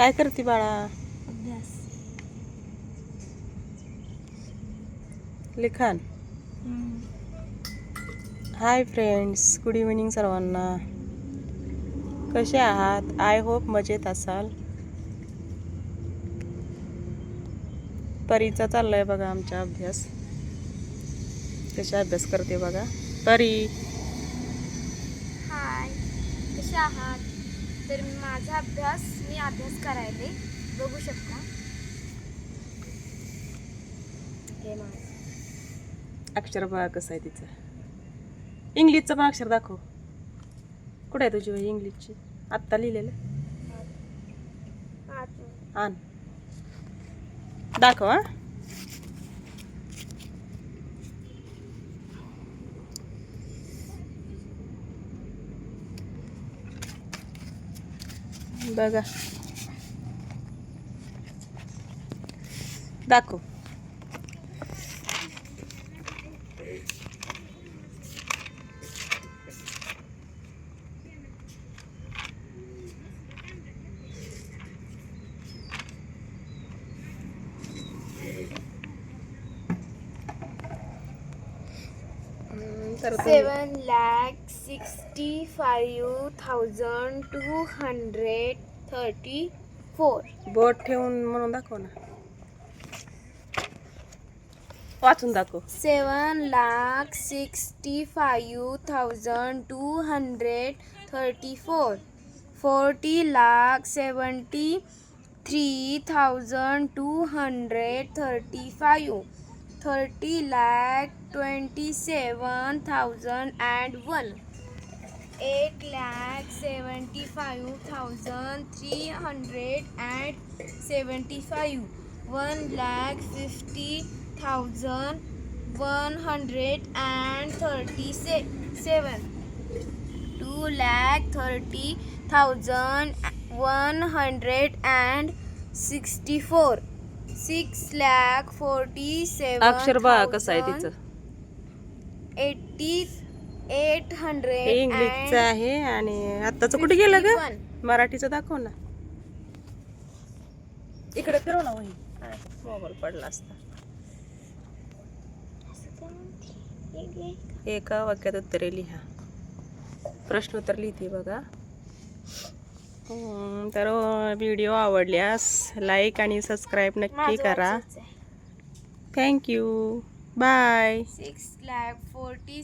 काय करते बाळा? अभ्यास. लिखाण. हाय फ्रेंड्स, गुड इव्हनिंग सर्वांना. कसे आहात? आय होप मजेत असाल. परीचा चाललाय बघा आमचा अभ्यास. कशा अभ्यास करते बघा परी. हाय, कसे आहात? तर माझा अभ्यास मी अभ्यास करायले बघू शकता. हे माझं अक्षर बघा कसं आहे तिचं. इंग्लिशचं पण अक्षर दाखव. कुठे आहे तुझी वही इंग्लिशची? आत्ता लिहिलेलं आण दाखव. हा बघा दाखव. तर 7,65,234. बोट ठेवून म्हणून दाखव ना. वाचून दाखव. 7,65,234. 40,73,235. 30,27,001. 8,75,375. 1,50,137. 2,30,164. 6,47,000. अक्षर बघा कसं आहे तिचं. 800. हे इंग्लिशचं आहे आणि आत्ताचं कुठे गेलं ग? मराठीचं दाखव ना. इकडे फिरव ना वही. मोबाईल पडला असता. एका वाक्यात उत्तरे लिहा. प्रश्नोत्तर लिहिते बघा. तर व्हिडिओ आवडल्यास लाईक आणि सबस्क्राईब नक्की करा. थँक्यू. बाय. 6,40,000.